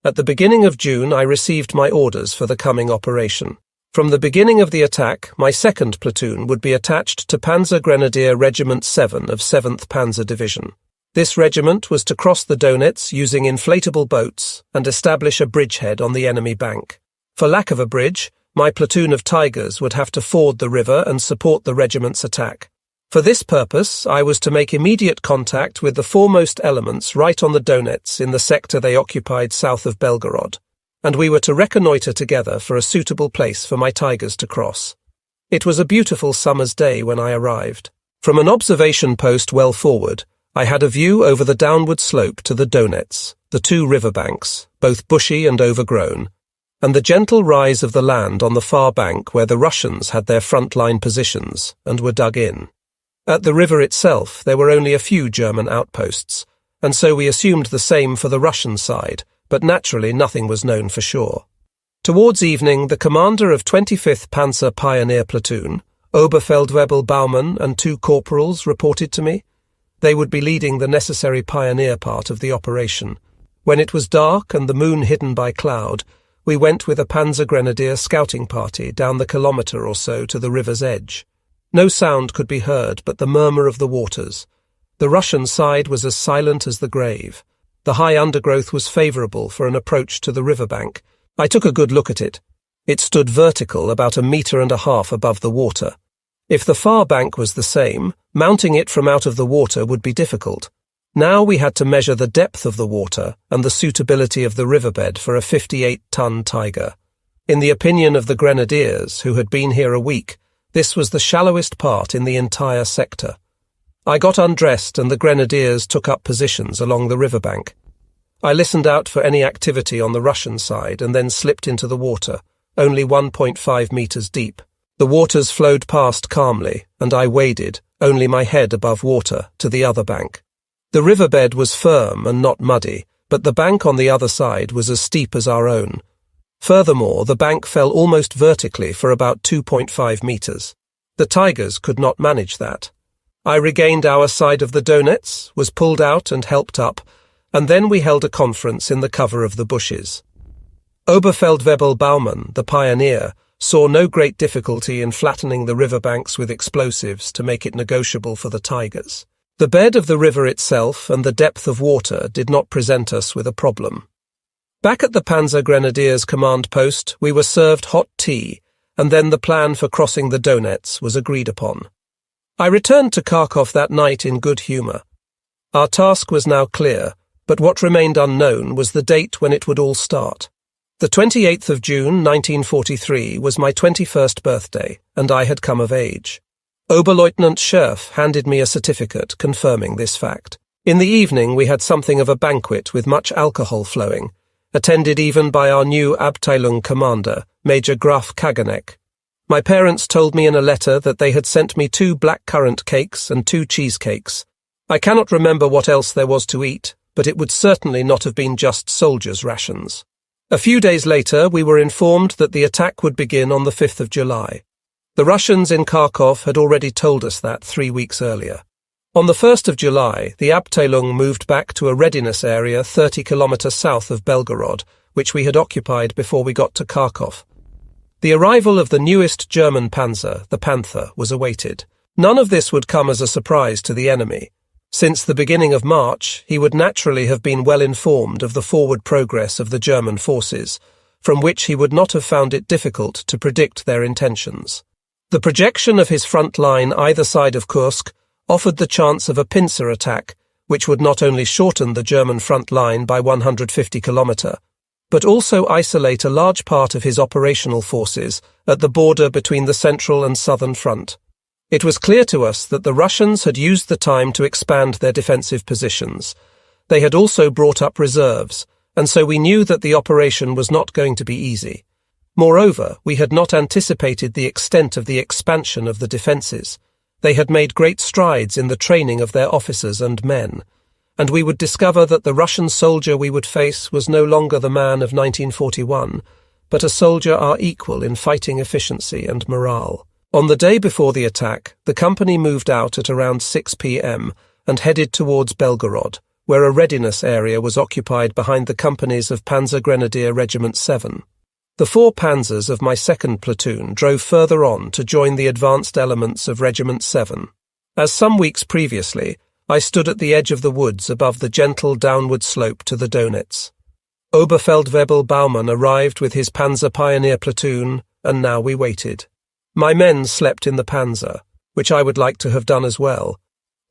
At the beginning of June, I received my orders for the coming operation. From the beginning of the attack, my 2nd platoon would be attached to Panzer Grenadier Regiment 7 of 7th Panzer Division. This regiment was to cross the Donets using inflatable boats and establish a bridgehead on the enemy bank. For lack of a bridge, my platoon of Tigers would have to ford the river and support the regiment's attack. For this purpose, I was to make immediate contact with the foremost elements right on the Donets in the sector they occupied south of Belgorod, and we were to reconnoitre together for a suitable place for my Tigers to cross. It was a beautiful summer's day when I arrived. From an observation post well forward, I had a view over the downward slope to the Donets, the 2 riverbanks, both bushy and overgrown, and the gentle rise of the land on the far bank where the Russians had their front-line positions and were dug in. At the river itself, there were only a few German outposts, and so we assumed the same for the Russian side, but naturally nothing was known for sure. Towards evening, the commander of 25th Panzer Pioneer Platoon, Oberfeldwebel Baumann, and 2 corporals reported to me. They would be leading the necessary pioneer part of the operation. When it was dark and the moon hidden by cloud, we went with a Panzer Grenadier scouting party down the kilometre or so to the river's edge. No sound could be heard but the murmur of the waters. The Russian side was as silent as the grave. The high undergrowth was favourable for an approach to the riverbank. I took a good look at it. It stood vertical about 1.5 meters above the water. If the far bank was the same, mounting it from out of the water would be difficult. Now we had to measure the depth of the water and the suitability of the riverbed for a 58-ton Tiger. In the opinion of the Grenadiers, who had been here a week, this was the shallowest part in the entire sector. I got undressed and the Grenadiers took up positions along the riverbank. I listened out for any activity on the Russian side and then slipped into the water, only 1.5 meters deep. The waters flowed past calmly, and I waded, only my head above water, to the other bank. The riverbed was firm and not muddy, but the bank on the other side was as steep as our own. Furthermore, the bank fell almost vertically for about 2.5 meters. The Tigers could not manage that. I regained our side of the Donets, was pulled out and helped up, and then we held a conference in the cover of the bushes. Oberfeldwebel Baumann, the pioneer, saw no great difficulty in flattening the riverbanks with explosives to make it negotiable for the Tigers. The bed of the river itself and the depth of water did not present us with a problem. Back at the Panzer Grenadiers command post, we were served hot tea, and then the plan for crossing the Donets was agreed upon. I returned to Kharkov that night in good humour. Our task was now clear, but what remained unknown was the date when it would all start. The 28th of June, 1943, was my 21st birthday, and I had come of age. Oberleutnant Scherf handed me a certificate confirming this fact. In the evening we had something of a banquet with much alcohol flowing, attended even by our new Abteilung commander, Major Graf Kaganek. My parents told me in a letter that they had sent me 2 blackcurrant cakes and 2 cheesecakes. I cannot remember what else there was to eat, but it would certainly not have been just soldiers' rations. A few days later, we were informed that the attack would begin on the 5th of July. The Russians in Kharkov had already told us that 3 weeks earlier. On the 1st of July, the Abteilung moved back to a readiness area 30 kilometers south of Belgorod, which we had occupied before we got to Kharkov. The arrival of the newest German panzer, the Panther, was awaited. None of this would come as a surprise to the enemy. Since the beginning of March, he would naturally have been well informed of the forward progress of the German forces, from which he would not have found it difficult to predict their intentions. The projection of his front line either side of Kursk offered the chance of a pincer attack, which would not only shorten the German front line by 150 kilometres, but also isolate a large part of his operational forces at the border between the central and southern front. It was clear to us that the Russians had used the time to expand their defensive positions. They had also brought up reserves, and so we knew that the operation was not going to be easy. Moreover, we had not anticipated the extent of the expansion of the defences. They had made great strides in the training of their officers and men, and we would discover that the Russian soldier we would face was no longer the man of 1941, but a soldier our equal in fighting efficiency and morale. On the day before the attack, the company moved out at around 6 p.m. and headed towards Belgorod, where a readiness area was occupied behind the companies of Panzer Grenadier Regiment 7. The 4 panzers of my 2nd platoon drove further on to join the advanced elements of Regiment 7. As some weeks previously, I stood at the edge of the woods above the gentle downward slope to the Donets. Oberfeldwebel Baumann arrived with his Panzer Pioneer platoon, and now we waited. My men slept in the panzer, which I would like to have done as well,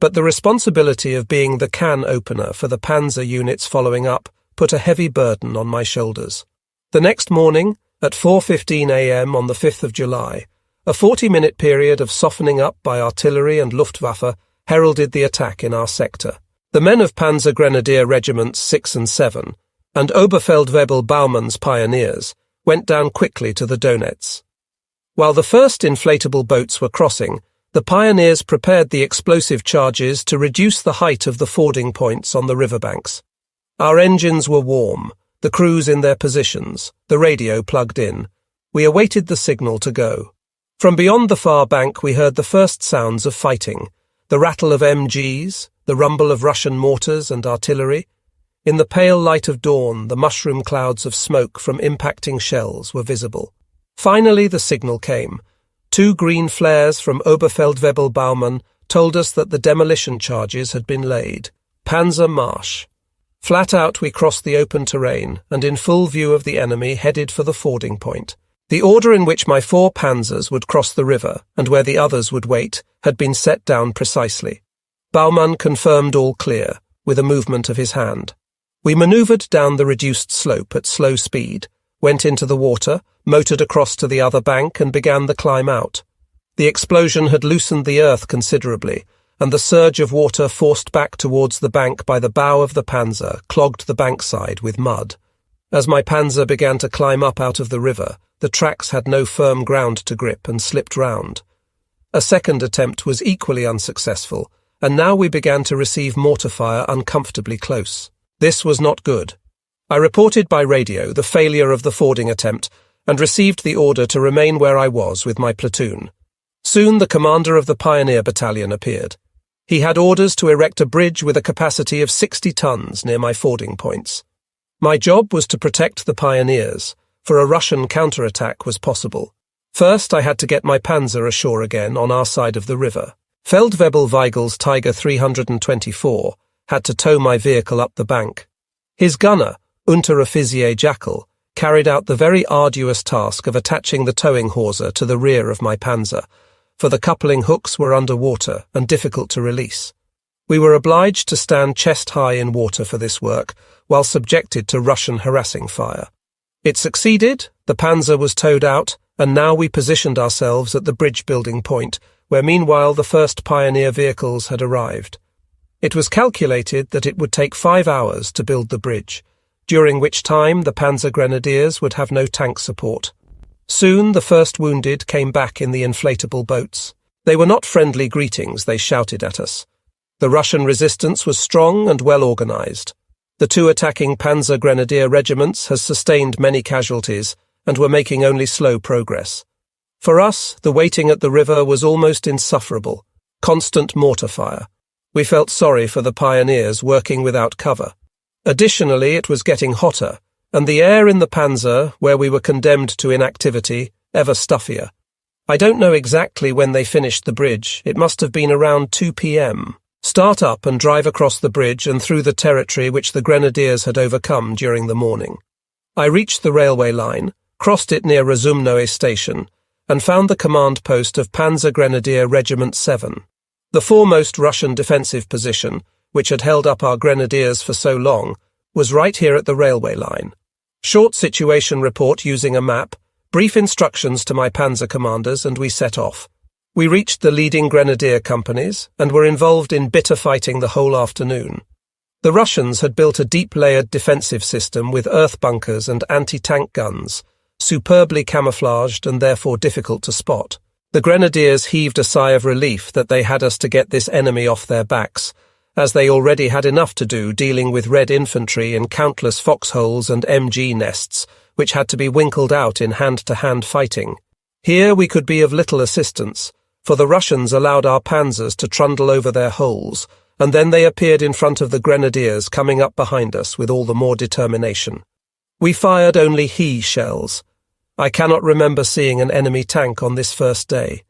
but the responsibility of being the can opener for the panzer units following up put a heavy burden on my shoulders. The next morning, at 4:15 a.m. on the 5th of July, a 40-minute period of softening up by artillery and Luftwaffe heralded the attack in our sector. The men of Panzer Grenadier Regiments 6 and 7 and Oberfeldwebel Baumann's Pioneers went down quickly to the Donets. While the first inflatable boats were crossing, the Pioneers prepared the explosive charges to reduce the height of the fording points on the riverbanks. Our engines were warm, the crews in their positions, the radio plugged in. We awaited the signal to go. From beyond the far bank we heard the first sounds of fighting, the rattle of MGs, the rumble of Russian mortars and artillery. In the pale light of dawn, the mushroom clouds of smoke from impacting shells were visible. Finally the signal came. 2 green flares from Oberfeldwebel Baumann told us that the demolition charges had been laid. Panzer Marsch. Flat out we crossed the open terrain and in full view of the enemy headed for the fording point. The order in which my 4 panzers would cross the river and where the others would wait had been set down precisely. Baumann confirmed all clear, with a movement of his hand. We manoeuvred down the reduced slope at slow speed, went into the water, motored across to the other bank and began the climb out. The explosion had loosened the earth considerably, and the surge of water forced back towards the bank by the bow of the panzer clogged the bankside with mud. As my panzer began to climb up out of the river, the tracks had no firm ground to grip and slipped round. A second attempt was equally unsuccessful, and now we began to receive mortar fire uncomfortably close. This was not good. I reported by radio the failure of the fording attempt and received the order to remain where I was with my platoon. Soon the commander of the Pioneer Battalion appeared. He had orders to erect a bridge with a capacity of 60 tons near my fording points. My job was to protect the Pioneers, for a Russian counterattack was possible. First I had to get my panzer ashore again on our side of the river. Feldwebel Weigel's Tiger 324 had to tow my vehicle up the bank. His gunner, Unteroffizier Jackal, carried out the very arduous task of attaching the towing hawser to the rear of my panzer, for the coupling hooks were under water and difficult to release. We were obliged to stand chest-high in water for this work, while subjected to Russian harassing fire. It succeeded, the panzer was towed out, and now we positioned ourselves at the bridge-building point, where meanwhile the first Pioneer vehicles had arrived. It was calculated that it would take 5 hours to build the bridge, during which time the Panzer Grenadiers would have no tank support. Soon the first wounded came back in the inflatable boats. They were not friendly greetings, they shouted at us. The Russian resistance was strong and well organized. The 2 attacking Panzer Grenadier regiments had sustained many casualties and were making only slow progress. For us, the waiting at the river was almost insufferable. Constant mortar fire. We felt sorry for the Pioneers working without cover. Additionally, it was getting hotter, and the air in the panzer, where we were condemned to inactivity, ever stuffier. I don't know exactly when they finished the bridge. It must have been around 2 p.m. Start up and drive across the bridge and through the territory which the Grenadiers had overcome during the morning. I reached the railway line, crossed it near Rozumnoe station, and found the command post of Panzer Grenadier Regiment 7. The foremost Russian defensive position, which had held up our grenadiers for so long, was right here at the railway line. Short situation report using a map, brief instructions to my panzer commanders, and we set off. We reached the leading grenadier companies and were involved in bitter fighting the whole afternoon. The Russians had built a deep-layered defensive system with earth bunkers and anti-tank guns, superbly camouflaged and therefore difficult to spot. The grenadiers heaved a sigh of relief that they had us to get this enemy off their backs, as they already had enough to do dealing with Red infantry in countless foxholes and MG nests, which had to be winkled out in hand-to-hand fighting. Here we could be of little assistance, for the Russians allowed our panzers to trundle over their holes, and then they appeared in front of the grenadiers coming up behind us with all the more determination. We fired only He shells. I cannot remember seeing an enemy tank on this first day.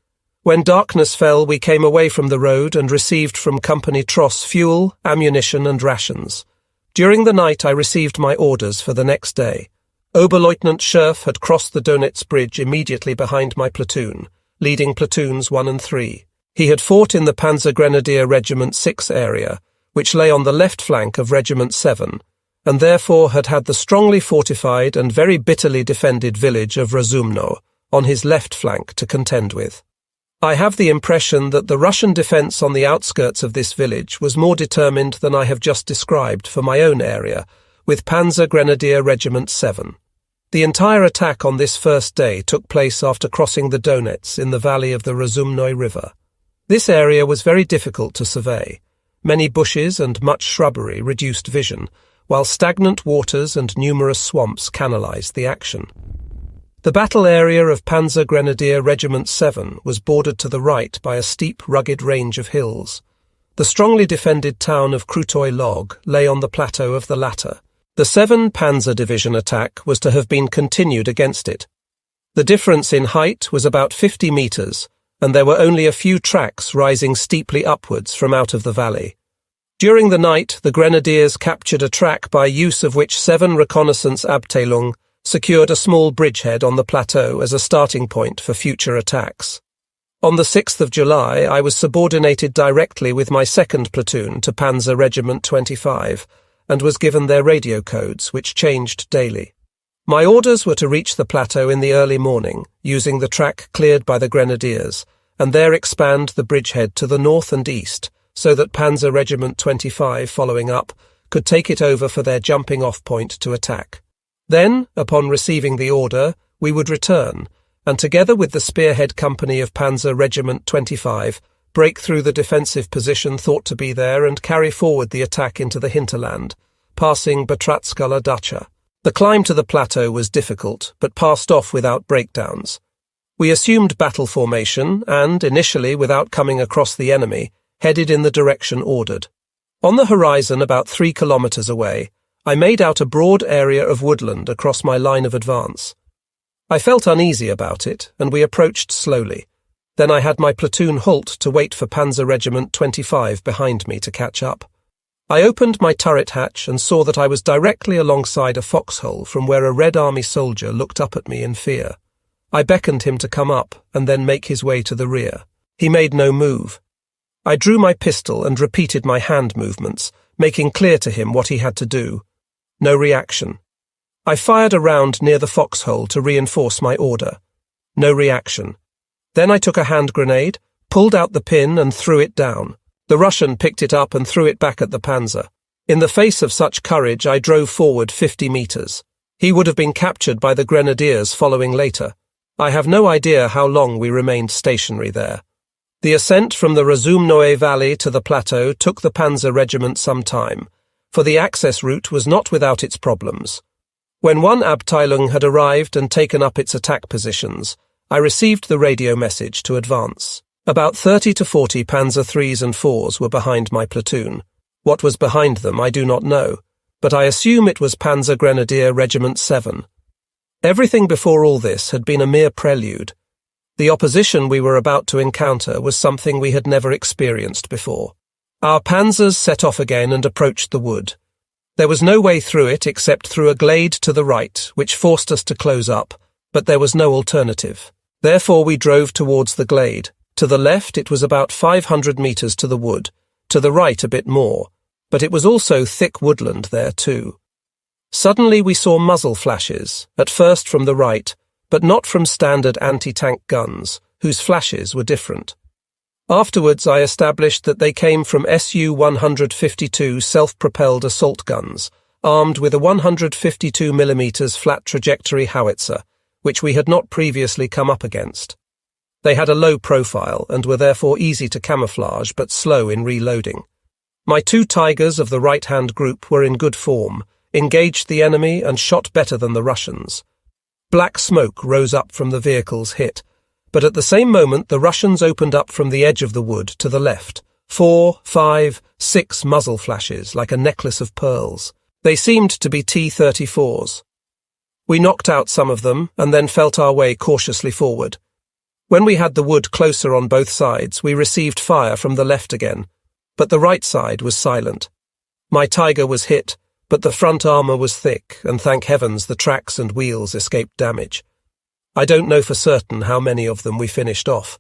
When darkness fell, we came away from the road and received from Company Tross fuel, ammunition and rations. During the night I received my orders for the next day. Oberleutnant Scherf had crossed the Donets Bridge immediately behind my platoon, leading platoons 1 and 3. He had fought in the Panzer Grenadier Regiment 6 area, which lay on the left flank of Regiment 7, and therefore had had the strongly fortified and very bitterly defended village of Rozumno on his left flank to contend with. I have the impression that the Russian defence on the outskirts of this village was more determined than I have just described for my own area, with Panzer Grenadier Regiment 7. The entire attack on this first day took place after crossing the Donets in the valley of the Rozumno River. This area was very difficult to survey. Many bushes and much shrubbery reduced vision, while stagnant waters and numerous swamps canalised the action. The battle area of Panzer Grenadier Regiment 7 was bordered to the right by a steep, rugged range of hills. The strongly defended town of Krutoy Log lay on the plateau of the latter. The 7 Panzer Division attack was to have been continued against it. The difference in height was about 50 metres, and there were only a few tracks rising steeply upwards from out of the valley. During the night, the Grenadiers captured a track by use of which 7 reconnaissance Abteilung secured a small bridgehead on the plateau as a starting point for future attacks. On the 6th of July, I was subordinated directly with my 2nd platoon to Panzer Regiment 25, and was given their radio codes, which changed daily. My orders were to reach the plateau in the early morning, using the track cleared by the Grenadiers, and there expand the bridgehead to the north and east, so that Panzer Regiment 25, following up, could take it over for their jumping-off point to attack. Then, upon receiving the order, we would return, and together with the spearhead company of Panzer Regiment 25, break through the defensive position thought to be there and carry forward the attack into the hinterland, passing Batratskala Dacha. The climb to the plateau was difficult, but passed off without breakdowns. We assumed battle formation and, initially without coming across the enemy, headed in the direction ordered. On the horizon, about 3 kilometres away, I made out a broad area of woodland across my line of advance. I felt uneasy about it, and we approached slowly. Then I had my platoon halt to wait for Panzer Regiment 25 behind me to catch up. I opened my turret hatch and saw that I was directly alongside a foxhole from where a Red Army soldier looked up at me in fear. I beckoned him to come up and then make his way to the rear. He made no move. I drew my pistol and repeated my hand movements, making clear to him what he had to do. No reaction. I fired a round near the foxhole to reinforce my order. No reaction. Then I took a hand grenade, pulled out the pin and threw it down. The Russian picked it up and threw it back at the Panzer. In the face of such courage, I drove forward 50 metres. He would have been captured by the Grenadiers following later. I have no idea how long we remained stationary there. The ascent from the Rozumnoe Valley to the plateau took the Panzer Regiment some time, for the access route was not without its problems. When one Abteilung had arrived and taken up its attack positions, I received the radio message to advance. About 30 to 40 Panzer IIIs and IVs were behind my platoon. What was behind them I do not know, but I assume it was Panzer Grenadier Regiment 7. Everything before all this had been a mere prelude. The opposition we were about to encounter was something we had never experienced before. Our panzers set off again and approached the wood. There was no way through it except through a glade to the right, which forced us to close up, but there was no alternative. Therefore we drove towards the glade. To the left it was about 500 metres to the wood, to the right a bit more, but it was also thick woodland there too. Suddenly we saw muzzle flashes, at first from the right, but not from standard anti-tank guns, whose flashes were different. Afterwards I established that they came from Su-152 self-propelled assault guns, armed with a 152 mm flat trajectory howitzer, which we had not previously come up against. They had a low profile and were therefore easy to camouflage but slow in reloading. My 2 Tigers of the right-hand group were in good form, engaged the enemy and shot better than the Russians. Black smoke rose up from the vehicles hit, but at the same moment the Russians opened up from the edge of the wood to the left, 4, 5, 6 muzzle flashes like a necklace of pearls. They seemed to be T-34s. We knocked out some of them and then felt our way cautiously forward. When we had the wood closer on both sides, we received fire from the left again, but the right side was silent. My Tiger was hit, but the front armour was thick, and thank heavens the tracks and wheels escaped damage. I don't know for certain how many of them we finished off.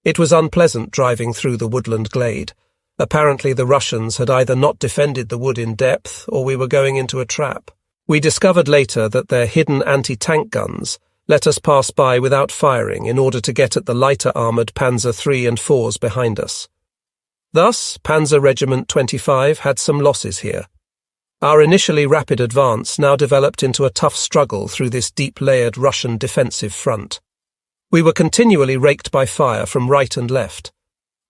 It was unpleasant driving through the woodland glade. Apparently the Russians had either not defended the wood in depth, or we were going into a trap. We discovered later that their hidden anti-tank guns let us pass by without firing in order to get at the lighter-armoured Panzer III and IVs behind us. Thus, Panzer Regiment 25 had some losses here. Our initially rapid advance now developed into a tough struggle through this deep-layered Russian defensive front. We were continually raked by fire from right and left.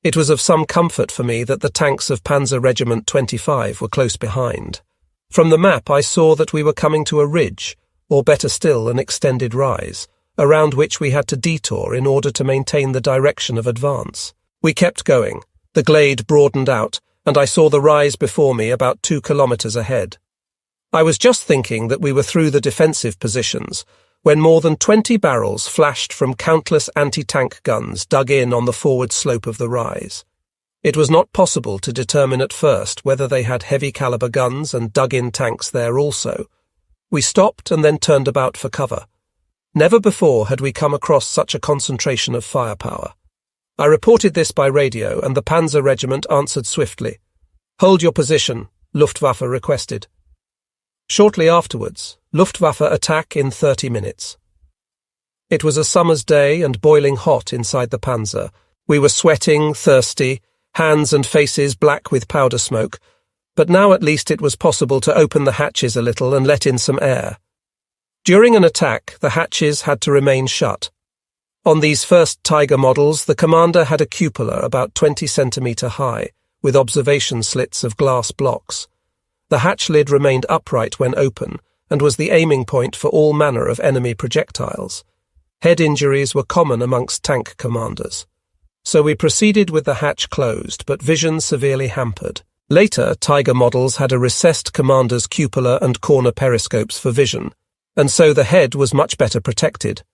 It was of some comfort for me that the tanks of Panzer Regiment 25 were close behind. From the map I saw that we were coming to a ridge, or better still an extended rise, around which we had to detour in order to maintain the direction of advance. We kept going. The glade broadened out, and I saw the rise before me about 2 kilometres ahead. I was just thinking that we were through the defensive positions, when more than 20 barrels flashed from countless anti-tank guns dug in on the forward slope of the rise. It was not possible to determine at first whether they had heavy-caliber guns and dug-in tanks there also. We stopped and then turned about for cover. Never before had we come across such a concentration of firepower. I reported this by radio, and the Panzer Regiment answered swiftly. "Hold your position," Luftwaffe requested. Shortly afterwards, Luftwaffe attack in 30 minutes. It was a summer's day and boiling hot inside the Panzer. We were sweating, thirsty, hands and faces black with powder smoke, but now at least it was possible to open the hatches a little and let in some air. During an attack, the hatches had to remain shut. On these first Tiger models, the commander had a cupola about 20 centimetre high, with observation slits of glass blocks. The hatch lid remained upright when open, and was the aiming point for all manner of enemy projectiles. Head injuries were common amongst tank commanders. So we proceeded with the hatch closed, but vision severely hampered. Later, Tiger models had a recessed commander's cupola and corner periscopes for vision, and so the head was much better protected.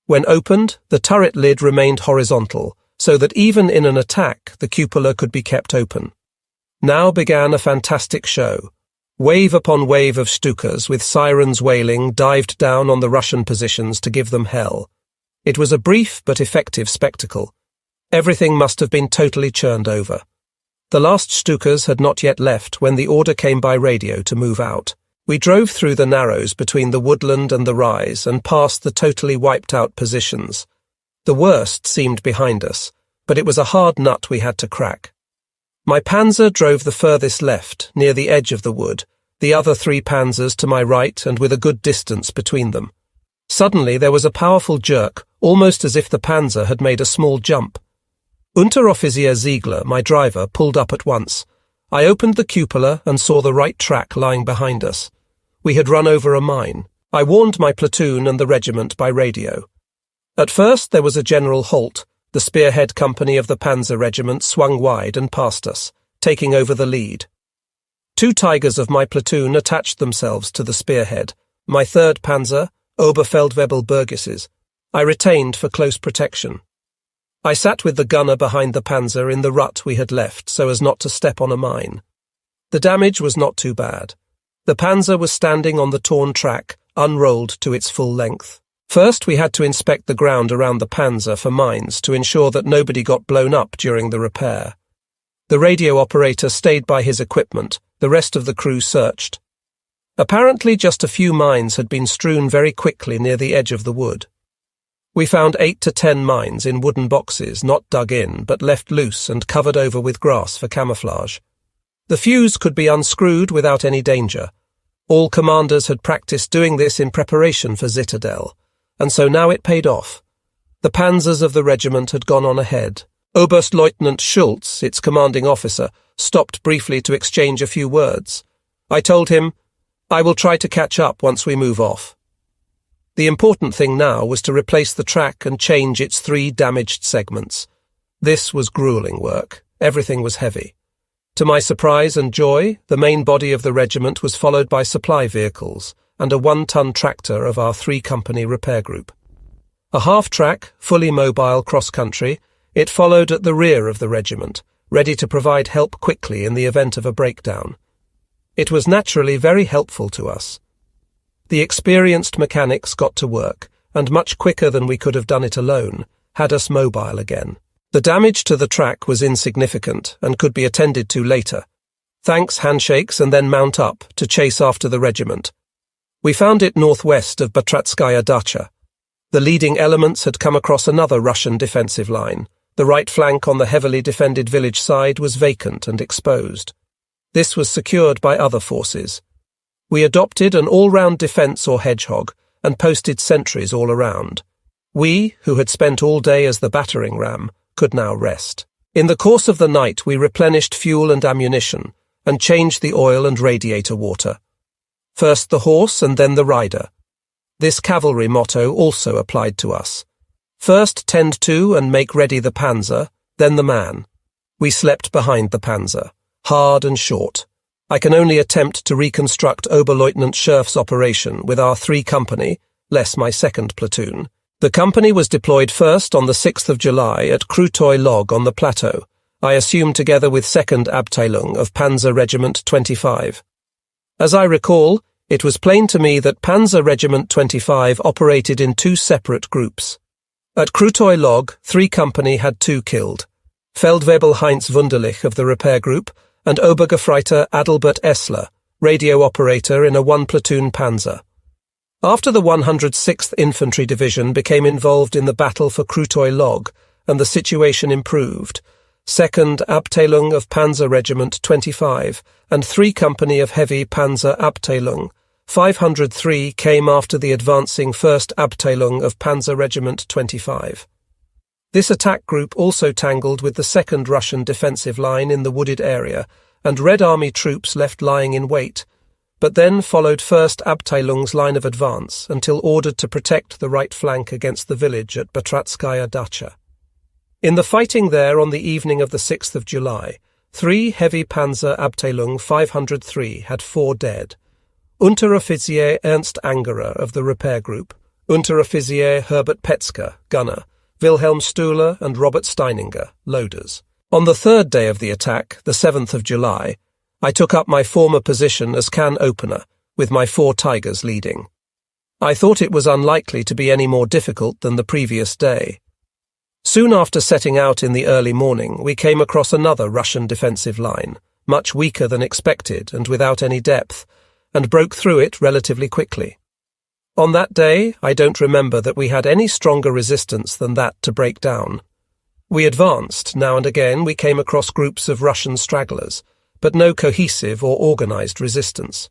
When opened, the turret lid remained horizontal, so that even in an attack the cupola could be kept open. Now began a fantastic show. Wave upon wave of Stukas, with sirens wailing, dived down on the Russian positions to give them hell. It was a brief but effective spectacle. Everything must have been totally churned over. The last Stukas had not yet left when the order came by radio to move out. We drove through the narrows between the woodland and the rise and past the totally wiped-out positions. The worst seemed behind us, but it was a hard nut we had to crack. My panzer drove the furthest left, near the edge of the wood, the other 3 panzers to my right and with a good distance between them. Suddenly there was a powerful jerk, almost as if the panzer had made a small jump. Unteroffizier Ziegler, my driver, pulled up at once. I opened the cupola and saw the right track lying behind us. We had run over a mine. I warned my platoon and the regiment by radio. At first there was a general halt. The spearhead company of the Panzer Regiment swung wide and passed us, taking over the lead. 2 Tigers of my platoon attached themselves to the spearhead, my 3rd Panzer, Oberfeldwebel Burgesses. I retained for close protection. I sat with the gunner behind the panzer in the rut we had left so as not to step on a mine. The damage was not too bad. The panzer was standing on the torn track, unrolled to its full length. First we had to inspect the ground around the panzer for mines to ensure that nobody got blown up during the repair. The radio operator stayed by his equipment, the rest of the crew searched. Apparently just a few mines had been strewn very quickly near the edge of the wood. We found 8 to 10 mines in wooden boxes, not dug in, but left loose and covered over with grass for camouflage. The fuse could be unscrewed without any danger. All commanders had practiced doing this in preparation for Citadel, and so now it paid off. The panzers of the regiment had gone on ahead. Oberstleutnant Schultz, its commanding officer, stopped briefly to exchange a few words. I told him, "I will try to catch up once we move off." The important thing now was to replace the track and change its 3 damaged segments. This was grueling work. Everything was heavy. To my surprise and joy, the main body of the regiment was followed by supply vehicles and a 1-ton tractor of our 3-company repair group. A half-track, fully mobile cross-country, it followed at the rear of the regiment, ready to provide help quickly in the event of a breakdown. It was naturally very helpful to us. The experienced mechanics got to work, and much quicker than we could have done it alone, had us mobile again. The damage to the track was insignificant and could be attended to later. Thanks, handshakes, and then mount up to chase after the regiment. We found it northwest of Batratskaya Dacha. The leading elements had come across another Russian defensive line. The right flank on the heavily defended village side was vacant and exposed. This was secured by other forces. We adopted an all-round defence or hedgehog and posted sentries all around. We, who had spent all day as the battering ram, could now rest. In the course of the night we replenished fuel and ammunition and changed the oil and radiator water. First the horse and then the rider. This cavalry motto also applied to us. First tend to and make ready the panzer, then the man. We slept behind the panzer, hard and short. I can only attempt to reconstruct Oberleutnant Scherf's operation with our 3-company, less my 2nd platoon. The company was deployed first on the 6th of July at Krutoy Log on the plateau, I assume together with 2nd Abteilung of Panzer Regiment 25. As I recall, it was plain to me that Panzer Regiment 25 operated in 2 separate groups. At Krutoy Log, 3 company had 2 killed, Feldwebel Heinz Wunderlich of the repair group and Obergefreiter Adalbert Essler, radio operator in a 1-platoon panzer. After the 106th Infantry Division became involved in the battle for Krutoy Log and the situation improved, 2nd Abteilung of Panzer Regiment 25 and 3 company of Heavy Panzer Abteilung 503 came after the advancing 1st Abteilung of Panzer Regiment 25. This attack group also tangled with the 2nd Russian defensive line in the wooded area and Red Army troops left lying in wait, but then followed 1st Abteilung's line of advance until ordered to protect the right flank against the village at Batratskaya Dacha. In the fighting there on the evening of the 6th of July, 3 Heavy Panzer Abteilung 503 had 4 dead. Unteroffizier Ernst Angerer of the repair group, Unteroffizier Herbert Petzker, gunner, Wilhelm Stuhler and Robert Steininger, loaders. On the 3rd day of the attack, the 7th of July, I took up my former position as can opener, with my 4 Tigers leading. I thought it was unlikely to be any more difficult than the previous day. Soon after setting out in the early morning, we came across another Russian defensive line, much weaker than expected and without any depth, and broke through it relatively quickly. On that day, I don't remember that we had any stronger resistance than that to break down. We advanced, now and again we came across groups of Russian stragglers, but no cohesive or organized resistance.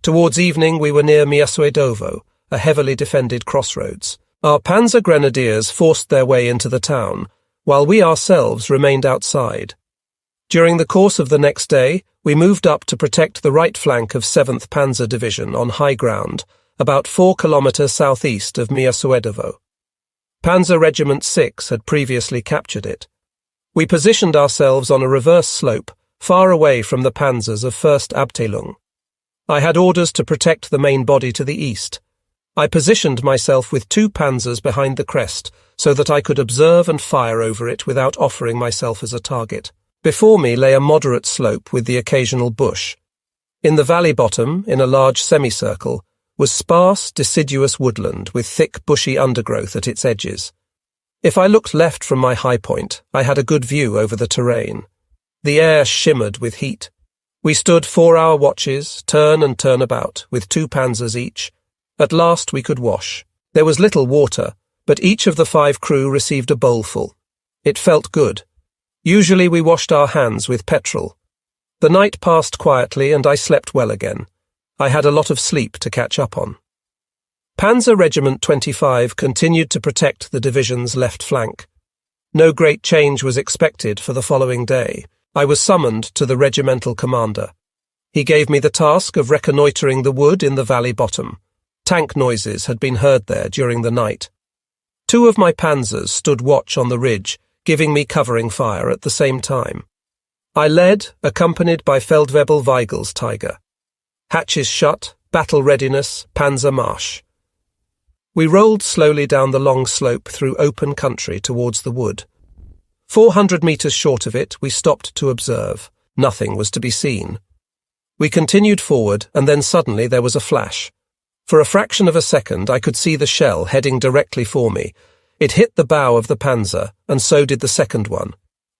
Towards evening we were near Miasuedovo, a heavily defended crossroads. Our panzer grenadiers forced their way into the town, while we ourselves remained outside. During the course of the next day, we moved up to protect the right flank of 7th Panzer Division on high ground, about 4 kilometers southeast of Miasuedovo. Panzer Regiment 6 had previously captured it. We positioned ourselves on a reverse slope, far away from the panzers of 1st Abteilung. I had orders to protect the main body to the east. I positioned myself with 2 panzers behind the crest so that I could observe and fire over it without offering myself as a target. Before me lay a moderate slope with the occasional bush. In the valley bottom, in a large semicircle, was sparse, deciduous woodland with thick, bushy undergrowth at its edges. If I looked left from my high point, I had a good view over the terrain. The air shimmered with heat. We stood 4-hour watches, turn and turn about, with 2 panzers each. At last we could wash. There was little water, but each of the 5 crew received a bowlful. It felt good. Usually we washed our hands with petrol. The night passed quietly and I slept well again. I had a lot of sleep to catch up on. Panzer Regiment 25 continued to protect the division's left flank. No great change was expected for the following day. I was summoned to the regimental commander. He gave me the task of reconnoitering the wood in the valley bottom. Tank noises had been heard there during the night. 2 of my panzers stood watch on the ridge, giving me covering fire at the same time. I led, accompanied by Feldwebel Weigel's Tiger. Hatches shut, battle readiness, Panzer Marsch. We rolled slowly down the long slope through open country towards the wood. 400 meters short of it, we stopped to observe. Nothing was to be seen. We continued forward, and then suddenly there was a flash. For a fraction of a second, I could see the shell heading directly for me. It hit the bow of the Panzer, and so did the second one.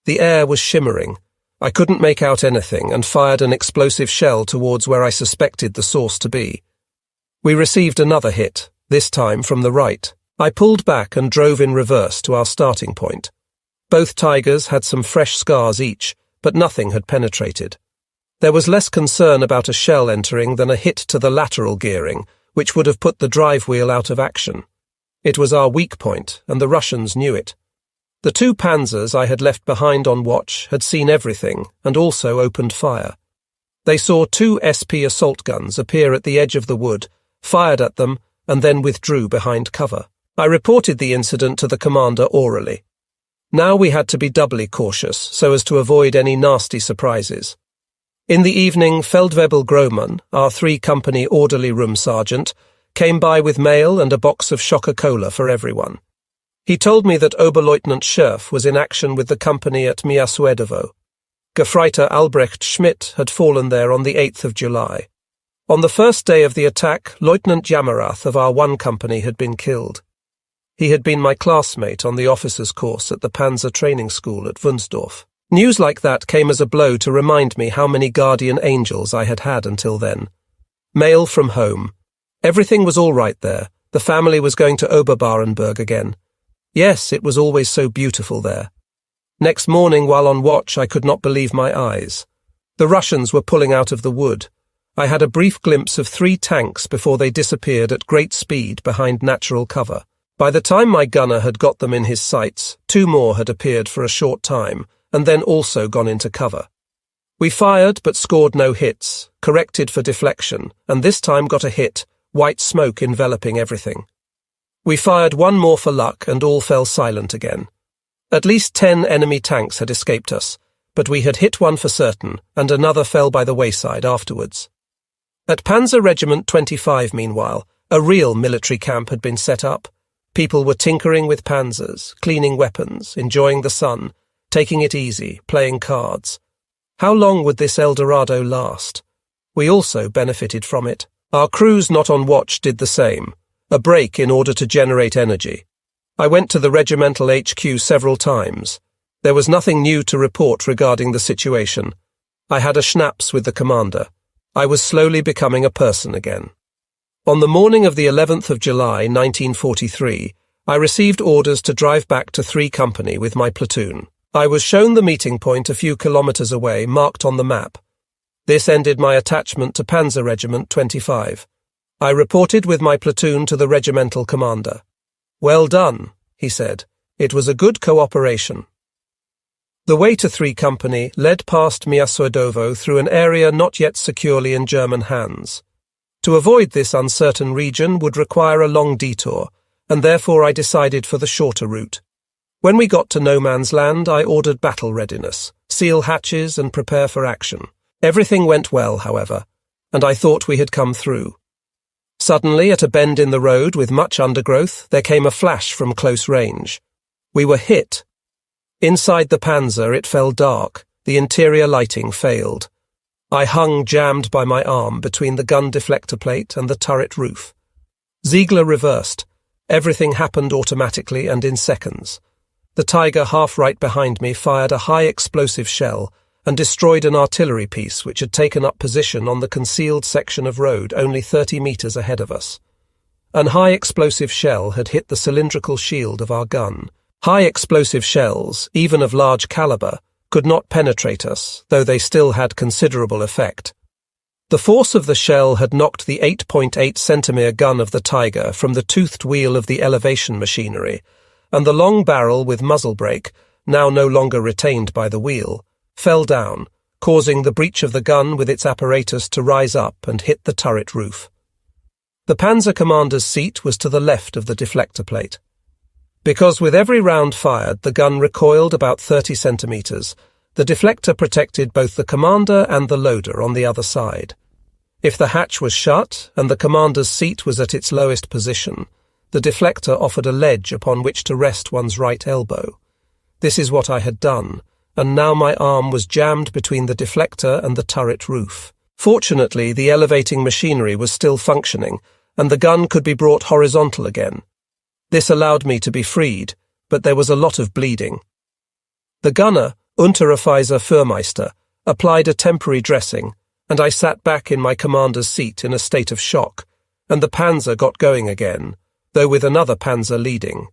The air was shimmering. I couldn't make out anything, and fired an explosive shell towards where I suspected the source to be. We received another hit, this time from the right. I pulled back and drove in reverse to our starting point. Both Tigers had some fresh scars each, but nothing had penetrated. There was less concern about a shell entering than a hit to the lateral gearing, which would have put the drive wheel out of action. It was our weak point, and the Russians knew it. The two Panzers I had left behind on watch had seen everything and also opened fire. They saw two SP assault guns appear at the edge of the wood, fired at them, and then withdrew behind cover. I reported the incident to the commander orally. Now we had to be doubly cautious so as to avoid any nasty surprises. In the evening, Feldwebel Grohmann, our 3-company orderly room sergeant, came by with mail and a box of Coca-Cola for everyone. He told me that Oberleutnant Scherf was in action with the company at Miasuedovo. Gefreiter Albrecht Schmidt had fallen there on the 8th of July. On the first day of the attack, Lieutenant Jamarath of our 1 company had been killed. He had been my classmate on the officers' course at the Panzer Training School at Wunsdorf. News like that came as a blow to remind me how many guardian angels I had had until then. Mail from home. Everything was all right there. The family was going to Oberbarenburg again. Yes, it was always so beautiful there. Next morning, while on watch, I could not believe my eyes. The Russians were pulling out of the wood. I had a brief glimpse of 3 tanks before they disappeared at great speed behind natural cover. By the time my gunner had got them in his sights, 2 more had appeared for a short time, and then also gone into cover. We fired but scored no hits, corrected for deflection, and this time got a hit, white smoke enveloping everything. We fired 1 more for luck, and all fell silent again. At least 10 enemy tanks had escaped us, but we had hit one for certain, and another fell by the wayside afterwards. At Panzer Regiment 25, meanwhile, a real military camp had been set up. People were tinkering with panzers, cleaning weapons, enjoying the sun, taking it easy, playing cards. How long would this El Dorado last? We also benefited from it. Our crews not on watch did the same, a break in order to generate energy. I went to the regimental HQ several times. There was nothing new to report regarding the situation. I had a schnapps with the commander. I was slowly becoming a person again. On the morning of the 11th of July, 1943, I received orders to drive back to 3 Company with my platoon. I was shown the meeting point a few kilometers away, marked on the map. This ended my attachment to Panzer Regiment 25. I reported with my platoon to the regimental commander. "Well done," he said. "It was a good cooperation." The way to 3 Company led past Miasuedovo through an area not yet securely in German hands. To avoid this uncertain region would require a long detour, and therefore I decided for the shorter route. When we got to no man's land, I ordered battle readiness, seal hatches and prepare for action. Everything went well, however, and I thought we had come through. Suddenly, at a bend in the road with much undergrowth, there came a flash from close range. We were hit. Inside the Panzer it fell dark, the interior lighting failed. I hung jammed by my arm between the gun deflector plate and the turret roof. Ziegler reversed. Everything happened automatically and in seconds. The Tiger half right behind me fired a high explosive shell and destroyed an artillery piece which had taken up position on the concealed section of road only 30 meters ahead of us. An high explosive shell had hit the cylindrical shield of our gun. High explosive shells, even of large caliber, could not penetrate us, though they still had considerable effect. The force of the shell had knocked the 8.8 centimeter gun of the Tiger from the toothed wheel of the elevation machinery, and the long barrel with muzzle brake, now no longer retained by the wheel, fell down, causing the breech of the gun with its apparatus to rise up and hit the turret roof. The Panzer commander's seat was to the left of the deflector plate. Because with every round fired the gun recoiled about 30 centimeters, The deflector protected both the commander and the loader on the other side. If the hatch was shut and the commander's seat was at its lowest position, the deflector offered a ledge upon which to rest one's right elbow. This is what I had done, and now my arm was jammed between the deflector and the turret roof. Fortunately, the elevating machinery was still functioning, and the gun could be brought horizontal again. This allowed me to be freed, but there was a lot of bleeding. The gunner, Unteroffizier Fuhrmeister, applied a temporary dressing, and I sat back in my commander's seat in a state of shock, and the panzer got going again, though with another panzer leading.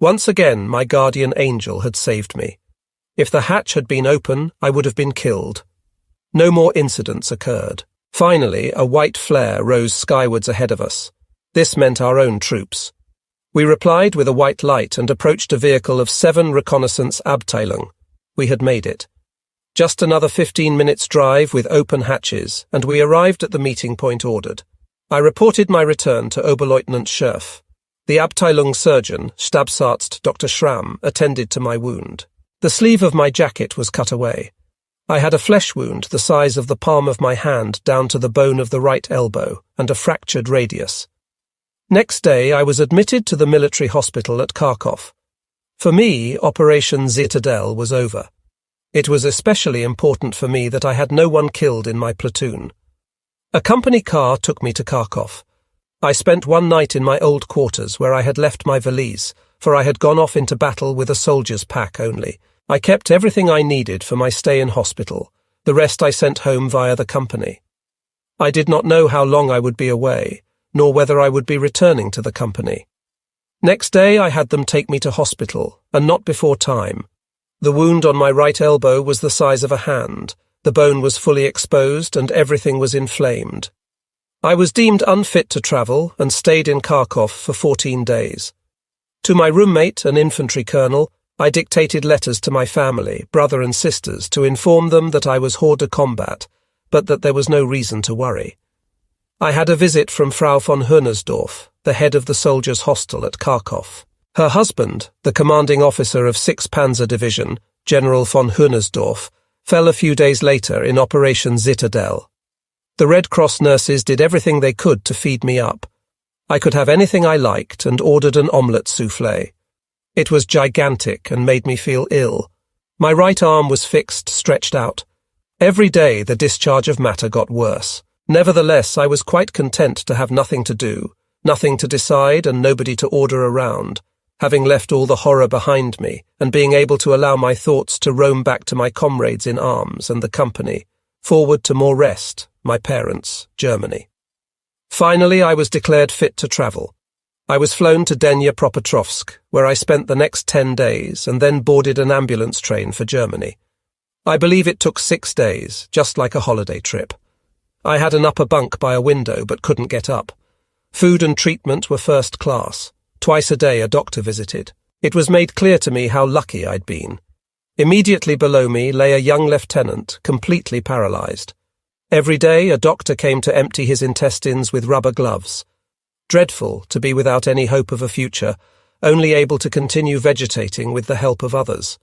Once again, my guardian angel had saved me. If the hatch had been open, I would have been killed. No more incidents occurred. Finally, a white flare rose skywards ahead of us. This meant our own troops. We replied with a white light and approached a vehicle of 7 reconnaissance Abteilung. We had made it. Just another 15 minutes' drive with open hatches, and we arrived at the meeting point ordered. I reported my return to Oberleutnant Scherf. The Abteilung surgeon, Stabsarzt Dr. Schramm, attended to my wound. The sleeve of my jacket was cut away. I had a flesh wound the size of the palm of my hand down to the bone of the right elbow, and a fractured radius. Next day I was admitted to the military hospital at Kharkov. For me, Operation Citadel was over. It was especially important for me that I had no one killed in my platoon. A company car took me to Kharkov. I spent one night in my old quarters where I had left my valise, for I had gone off into battle with a soldier's pack only. I kept everything I needed for my stay in hospital. The rest I sent home via the company. I did not know how long I would be away, nor whether I would be returning to the company. Next day I had them take me to hospital, and not before time. The wound on my right elbow was the size of a hand, the bone was fully exposed, and everything was inflamed. I was deemed unfit to travel and stayed in Kharkov for 14 days. To my roommate, an infantry colonel, I dictated letters to my family, brother and sisters, to inform them that I was hors de combat, but that there was no reason to worry. I had a visit from Frau von Hörnersdorf, the head of the soldiers' hostel at Kharkov. Her husband, the commanding officer of 6th Panzer Division, General von Hörnersdorf, fell a few days later in Operation Citadel. The Red Cross nurses did everything they could to feed me up. I could have anything I liked and ordered an omelette soufflé. It was gigantic and made me feel ill. My right arm was fixed, stretched out. Every day the discharge of matter got worse. Nevertheless, I was quite content to have nothing to do, nothing to decide and nobody to order around, having left all the horror behind me and being able to allow my thoughts to roam back to my comrades in arms and the company, forward to more rest, my parents, Germany. Finally, I was declared fit to travel. I was flown to Dnipropetrovsk, where I spent the next 10 days and then boarded an ambulance train for Germany. I believe it took 6 days, just like a holiday trip. I had an upper bunk by a window but couldn't get up. Food and treatment were first class. Twice a day a doctor visited. It was made clear to me how lucky I'd been. Immediately below me lay a young lieutenant, completely paralyzed. Every day a doctor came to empty his intestines with rubber gloves. Dreadful to be without any hope of a future, only able to continue vegetating with the help of others.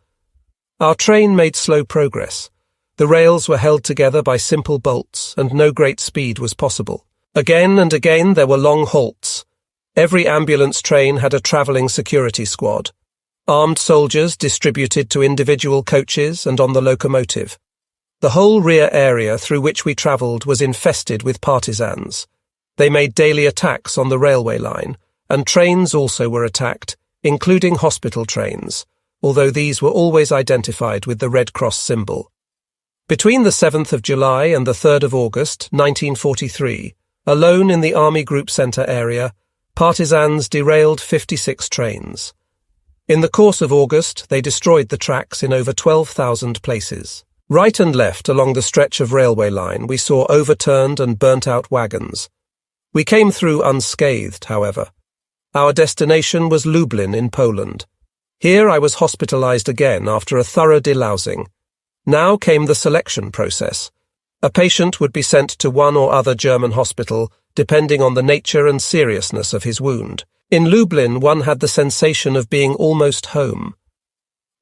Our train made slow progress. The rails were held together by simple bolts, and no great speed was possible. Again and again there were long halts. Every ambulance train had a travelling security squad. Armed soldiers distributed to individual coaches and on the locomotive. The whole rear area through which we travelled was infested with partisans. They made daily attacks on the railway line, and trains also were attacked, including hospital trains, although these were always identified with the Red Cross symbol. Between the 7th of July and the 3rd of August, 1943, alone in the Army Group Centre area, partisans derailed 56 trains. In the course of August, they destroyed the tracks in over 12,000 places. Right and left along the stretch of railway line, we saw overturned and burnt-out wagons. We came through unscathed, however. Our destination was Lublin in Poland. Here I was hospitalized again after a thorough delousing. Now came the selection process. A patient would be sent to one or other German hospital, depending on the nature and seriousness of his wound. In Lublin, one had the sensation of being almost home.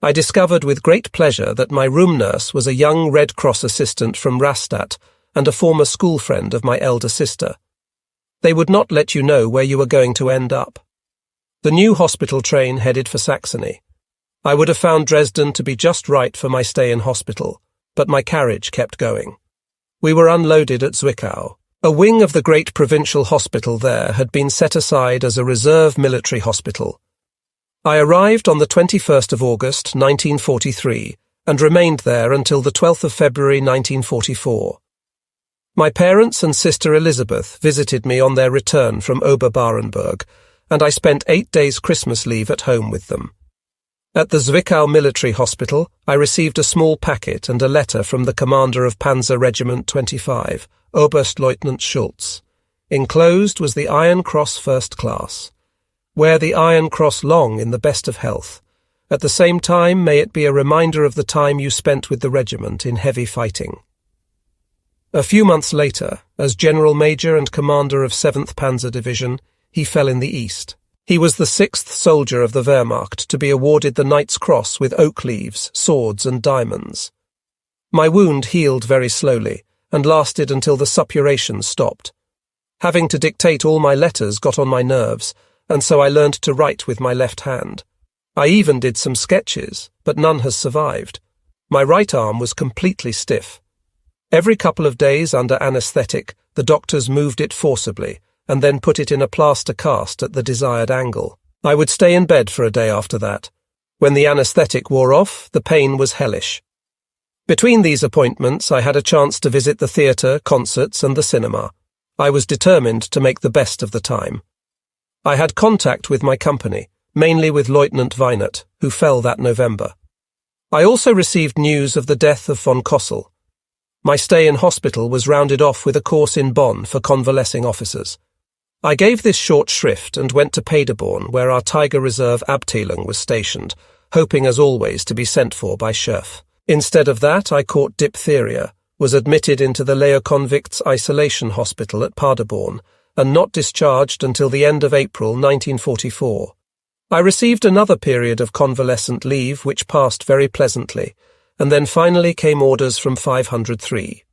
I discovered with great pleasure that my room nurse was a young Red Cross assistant from Rastatt and a former school friend of my elder sister. They would not let you know where you were going to end up. The new hospital train headed for Saxony. I would have found Dresden to be just right for my stay in hospital, but my carriage kept going. We were unloaded at Zwickau. A wing of the great provincial hospital there had been set aside as a reserve military hospital. I arrived on the 21st of August, 1943, and remained there until the 12th of February, 1944. My parents and sister Elizabeth visited me on their return from Oberbarenburg, and I spent 8 days' Christmas leave at home with them. At the Zwickau Military Hospital, I received a small packet and a letter from the commander of Panzer Regiment 25, Oberstleutnant Schulz. Enclosed was the Iron Cross First Class. Wear the Iron Cross long in the best of health. At the same time, may it be a reminder of the time you spent with the regiment in heavy fighting. A few months later, as General Major and Commander of 7th Panzer Division, he fell in the east. He was the 6th soldier of the Wehrmacht to be awarded the Knight's Cross with oak leaves, swords and diamonds. My wound healed very slowly and lasted until the suppuration stopped. Having to dictate all my letters got on my nerves, and so I learned to write with my left hand. I even did some sketches, but none has survived. My right arm was completely stiff. Every couple of days under anaesthetic, the doctors moved it forcibly, and then put it in a plaster cast at the desired angle. I would stay in bed for a day after that. When the anaesthetic wore off, the pain was hellish. Between these appointments, I had a chance to visit the theatre, concerts, and the cinema. I was determined to make the best of the time. I had contact with my company, mainly with Lieutenant Weinert, who fell that November. I also received news of the death of von Kossel. My stay in hospital was rounded off with a course in Bonn for convalescing officers. I gave this short shrift and went to Paderborn, where our Tiger Reserve Abteilung was stationed, hoping as always to be sent for by Schöff. Instead of that, I caught diphtheria, was admitted into the Leokonvicts Isolation Hospital at Paderborn, and not discharged until the end of April 1944. I received another period of convalescent leave which passed very pleasantly, and then finally came orders from 503.